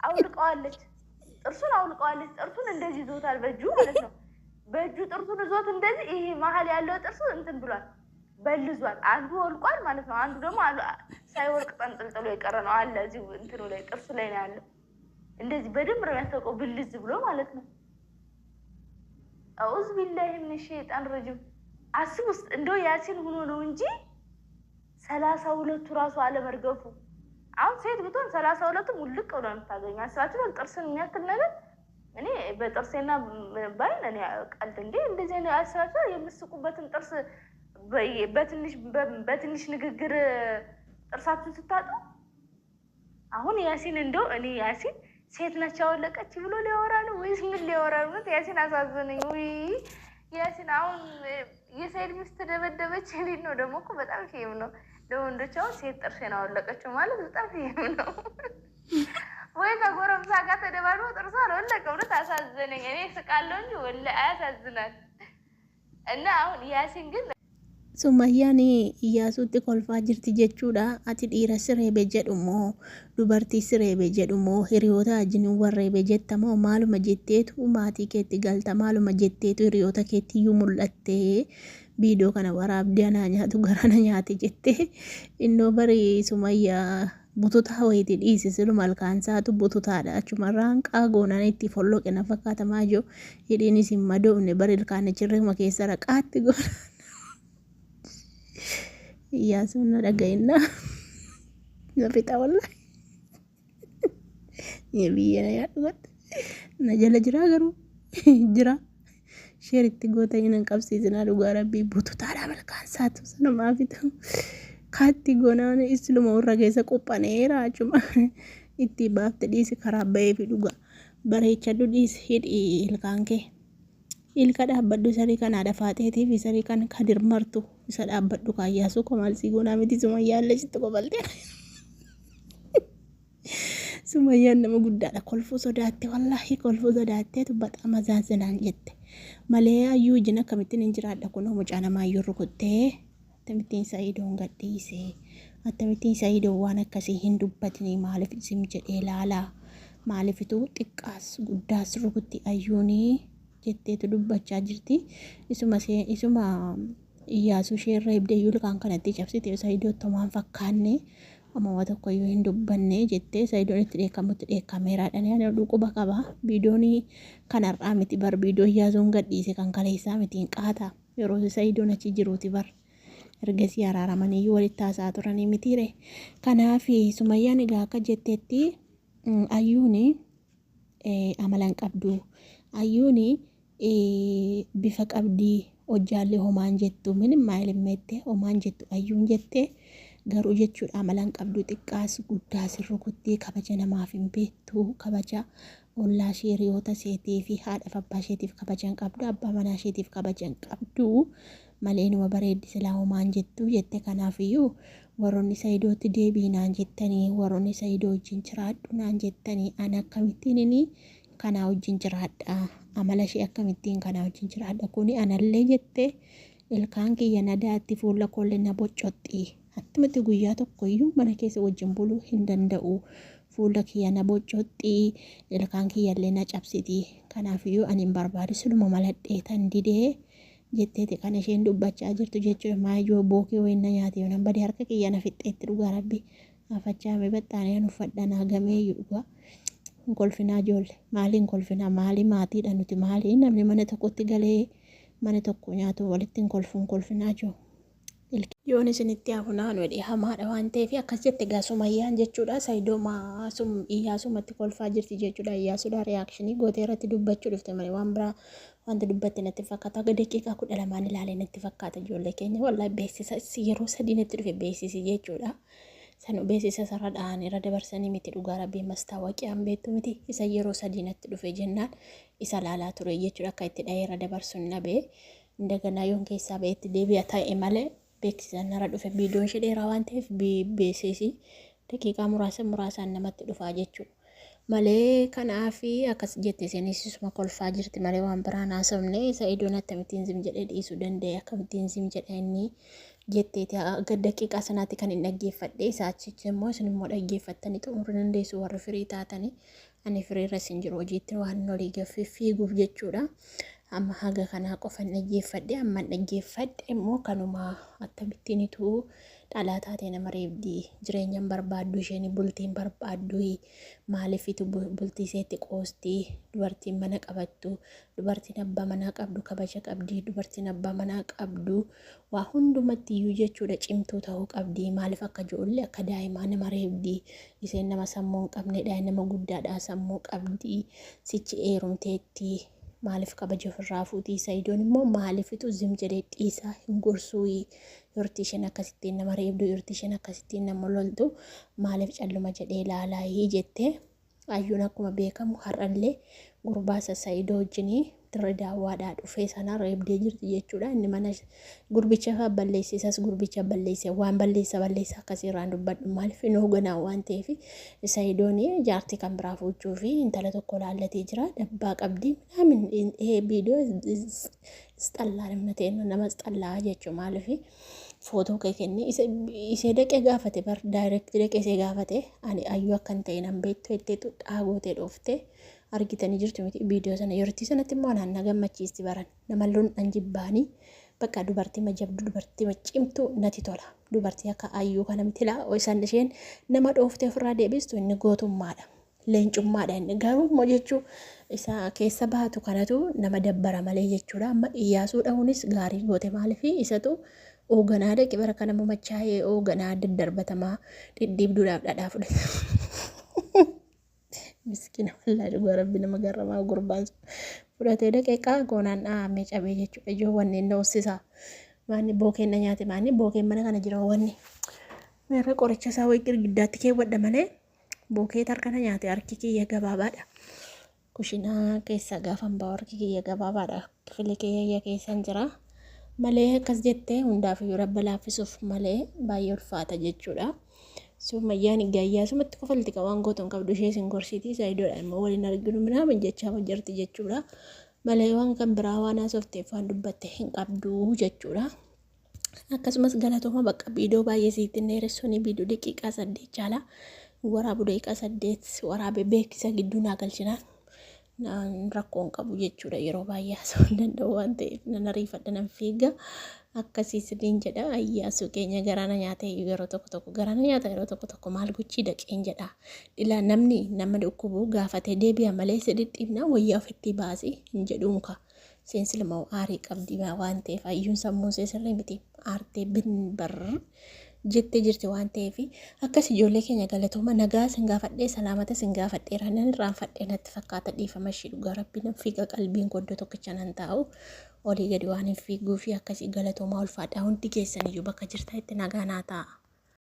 አውልቀዋለች ጥርሱን አውልቀዋለች ጥርሱን እንደዚህ ይዞታል በእጁ ማለት ነው በእጁ ጥርሱን ይዞት እንደዚህ ይሄ መሀል ያለው ጥርሱ እንትን ብሏል በልዟል አንዱ ወልቋል ማለት ነው አንዱ ደግሞ ሳይወልቅ ጠንጥልጥሎ የቀረ ነው አለ እዚህ እንትኑ ላይ ጥርሱ ላይ ነው ያለው እንደዚህ በደንብ ነው ያስተቀው ብልዝ ብሎ ማለት ነው አውዝ ቢላሂ ምን ሸይጣን ረጅም አስቡስ እንደው ያሲን ሆኖ ነው እንጂ 32 ራሱ አለ መርገፉ አሁን ሴት ብትሆን 32 ሙልቅ ብሎ ነው የምታገኘው አስባችሁ ጥርስን የሚያክል ነገር እኔ በጥርሴና ባይን እኔ ቀልድ እንዴ እንደዚህ ነው አስባችሁ የምስቁበትን ጥርስ በትንሽ ንግግር ጥርሳችሁን ስታጡ አሁን ያሲን እንደው እኔ ያሲን ሴት ነች ያወለቀች ብሎ ሊያወራ ነው ወይስ ምን ሊያወራ ነው? ያሲን አሳዘነኝ። ወይ ያሲን አሁን የሰይድ ሚስት ደበደበች ሊል ነው ደግሞ እኮ በጣም ፌም ነው። ለወንዶች አሁን ሴት ጥርሴን አወለቀችው ማለት በጣም ፌም ነው። ወይ ከጎረምሳ ጋር ተደባድቦ ጥርሷ አልወለቀ ብሎ አሳዘነኝ። እኔ ስቃለሁ እንጂ ወላሂ አያሳዝናል። እና አሁን ያሲን ግን Sumayyaan Iyyaasuutti kolfaa jirti jechuudha. Ati dhiira sireebe jedhu moo dubartii sireebe jedhu moo hiriyoota wajjin warreebe jetta moo maaluma jetteetu maatii keetti galta maaluma jetteetu hiriyoota keetti iyyuu mul'attee viidiyoo kana waraabdee anaa nyaatu garana nyaati jettee innoo barii Sumayyaa bututaa wayitii dhiisisilu malkaan isaatu bututaadha. Achumarraan qaagoonaan itti folloqe na fakkaatamaa jiru hidhiinis hin madoofne bari ilkaan achirreema keessa raqaatti goona. Iyyaasuun na dhaga'inna na fixa wallahi biyya na yaadu gotte na jala jira garuu jira sheeritti goota hin qabsiisinaa dhugaa rabbii bututaadha malkaan isaatu sanumaa fitu kaatti goonaan isluma warra keessa qophaneera achuma itti baafte dhiisi karaa bahee fi dhugaa bareechadhu dhiisi hidhi ilkaan kee ilka dhaabbadhu sarii kan haadha faaxeetii fi sarii kan kadir martu isa dhaabbadhu kaayyaasuu komaalsii goonaa miti Sumayyaan leessitti qofalte Sumayyaan nama guddaadha kolfuu sodaatte wallahi kolfuu sodaatteetu baxaa mazaazinaan jette malee ayyuu jina akkamittiin hin jiraadha kunoo mucaa namaayyuu rukuttee akkamittiin Sa'iidoon gadhiisee akkamittiin Sa'iidoon waan akkasii hin dubbatini maaliif isin jedhee laalaa maaliifituu xiqqaas guddaas rukutti ayyuunii jetteetu dubbachaa jirti isuma Iyyaasuu sheerra ibdeeyyuu ilkaan kanatti cabsite Sa'iidootti waan fakkaanne amma tokko yoo hin dubbanne jettee Sa'iidoon itti dheekkamutti dheekkameeraadhaan yaada dhuquba qaba viidiyoon kanarraa miti bar viidiyoo Iyyaasuun gadhiise kan kaleessaa mitiin qaata yeroo Sa'iidoon achi jiruuti bar ergasii araaramanii walitti haasaa turanii mitiire kanaaf Sumayyaan egaa akka jetteetti ayyuuni amalan qabdu ayyuuni bifa qabdii hojjaallee homaan jettu minim maayilimmeette homaan jettu ayyuun jette garuu jechuudha amalan qabdu xiqqaas guddaas rukuttee kabaja namaaf hin beektu kabaja ollaa ishee hiriyoota isheetii fi haadha abbaa isheetiif kabajan qabdu abbaa manaa isheetiif kabajan qabdu malee numa bareeddi silaa homaan jettu jette kanaafiyyuu warroonni Sa'iidootti deebiinaan jettanii warroonni Sa'iidoo wajjin jiraadhu naan jettanii ana akkamittiin inni kanaa wajjin jiraadha amala ishee akkamittiin kanaa wajjin jiraadha kuni anallee jette ilkaan kiyya nadaatti fuula kolle na boccotti attumatti guyyaa tokkoyyuu mana keessa wajjin buluu hin danda'u fuula kiyya na boccotti ilkaan kiyyallee na cabsiti kanaafiyyuu ani hin barbaadu siluma maladhee tan didee jetteeti kan isheen dubbachaa jirtu jechuudha maayyoo bookee wayin na nyaate yoo nan badee harka kiyya na fixxeetti dhugaa rabbi afachaame baxxaanee an uffadhanaa gameeyyuu dhugaa kolfinaa ijoollee maaliin kolfinaa maalii maatiidha nuti maalii namni mana tokkotti galee mana tokko nyaatu walitti kolfinaa jiru yoon isinitti hafunaan wedhee hamaadha waan ta'eef akkas jette gaa Sumayyaan jechuudha Sa'iidoo Iyyaasumatti kolfaa jirti jechuudha Iyyaasuudha reaakshinii gootee irratti dubbachuu dhufte malee waan biraa wanta dubbatte natti fakkaata aga daqiiqaa 12 ilaalee natti fakkaata ijoollee keenya wallahi beeksisa yeroo 3 natti dhufe beeksisi jechuudha sanu beeksisa sarara dhaan irra dabarsanii miti dhugaa rabbii mastaawaqiyaan beektu miti isa yeroo 3 natti dhufe jennaan isa laalaa ture jechuudha akka itti dhahee irra dabarsuun nabee indagana yoon keessaa beetti deebi'a ta'e malee beeksisa narra dhufe viidiyoon ishee dheeraa waan ta'eef beeksisi daqiiqaa muraasaan namatti dhufaa jechuudha malee kanaafi akkas jette isinis isuma kolfaa jirti malee waan biraan haasofne Sa'iidoon akkamittiin zim jedhee dhiisuu danda'e akkamittiin zim jedhee inni jetteeti aga daqiiqaa sanaatti kan hin dhaggeeffadhe isaachichi immoo isin immoo dhaggeeffattanii xumuruu dandeessu warri firii taatanii ani firiirra isin jiru hojiitti waan olii gaffii fiiguuf jechuudha. Amma haga kanaa qofa hin dhaggeeffadhe amma hin dhaggeeffadhe immoo kanuma akkamittiinitu dhalaa taatee nama reebdi jireenyaan barbaaddu isheen bultiin barbaaddu maaliifitu bultii iseetti qoostii dubartiin mana qabattu dubartiin abbaa manaa qabdu kabaja qabdi dubartiin abbaa manaa qabdu waa hundumatti iyyuu jechuudha cimtuu ta'uu qabdi maaliif akka ijoollee akka daa'imaa nama reebdi isheen nama sammuu hin qabnedha nama guddaadha sammuu qabdi sichi eerumteetti. Maaliif kabaja ofirraa fuutii Sa'iidoon immoo maaliifitu zim jedhee dhiisaa hin gorsuu yorti isheen akkasittiin nama reebdu yorti isheen akkasittiin nama loltu maaliif calluma jedhee ilaalaa jettee ayyuun akkuma beekamu har'allee gurbaasa Sa'iidoo wajjinii dirra daawwaadhaa dhufee sana reebdee jirti jechuudha. Inni mana gurbicha balleessisas gurbicha balleesse waan balleessa akkasiirraan dubbadhu maaliif hin hooganaa waan ta'eef Sa'iidoon jaartii kan biraa fuuchuu fi intala tokko laallatee jira dabbaa qabdi minaamin viidiyoo isxallaa nama isxallaa jechuu maaliif footoo kee kenne isee dhaqee gaafate bar daayirektii dhaqee isee gaafate ani ayyuu akkan ta'e nan beektu jettee xaagootee dhoofte. Argitanii jirtu miti viidiyoo sana yortii sanatti immoo naannoo gammachiisti baran nama loon jibbaanii bakka dubartii majabdu dubartii cimtu natti tola dubartii akka ayyuu kana miti laa isaan isheen nama dhooftee ofirraa deebistu inni gootummaadha leencummaadha inni garuu immoo jechuu isa keessa baatu kanatu nama dabbara malee jechuudha. Amma Iyyaasuu dhahuunis gaarii goote maaliif isatu hooganaa dhaqi bara kana machaa'ee hooganaa daddarbatamaa dhidhiibduudhaaf dhadhaa fudhate. Miskina wallahi dhugaa rabbi nama garramaa gurbaan fudhatee dhaqeeqaa goonaan dhahamee cabee jechuudha. Ijoo wanni inni hoosisaa maanni bookeen na nyaate maanni bookeen mana kana jira wanni meerra qoricha isaa wayii girgiddaatti keewwadha malee bookee harkana nyaate harki kiyya gabaabaadha. Kushinaa keessa gaafan ba'u harki kiyya gabaabaadha. Kifili kiyya keessan jira malee akkas jettee hundaaf iyyuu rabba laaffisuuf malee baay'ee ulfaata jechuudha. Sumayyaan gayyaa sumatti kofalti waan gooton qabdu ishee sin gorsiiti Sa'iidoodhaan immoo waliin arginu minaamin jechaa hojjarti jechuudha. Malee waan kan biraa waan haasofteef waan dubbatte hin qabdu jechuudha. Akkasumas galatooma bakka viidiyoo baay'ee siitti dheeressuun viidiyoo daqiiqaa 8 caala waraabu daqiiqaa 8 waraabee beeksisa gidduu naa galchinaan rakkoon qabu jechuudha. Yeroo baay'ee haasa'uu hin danda'u waan ta'eef nan ariifadha nan fiiga. Akkasiisin jedha Iyyaasuu keenya garaana nyaata yeroo tokko garaana nyaata yeroo tokko maal gochii dhaqeen jedha dhila namni nama dhukkubu gaafatee deebi'a malee sidhidhiibna wayyaa ofitti baasii hin jedhuun ka seensilma aarii qabdi waan ta'eef ayyuun sammuu sirrii miti aartee bin barr jettee jirti waan ta'eef akkas ijoollee keenya galatooma nagaa sin gaafadhee salaamata sin gaafadhee ranan irraanfadhee natti fakkaata dhiifama ishii dhugaa rabbiin fiiga qalbiin goddoo tokkicha nan taa'u. Olii gadi waan hin fiiguu fi akkasii galatoomaa ulfaadhaa hundi keessaniyyuu bakka jirtanitti nagaa naa ta'a.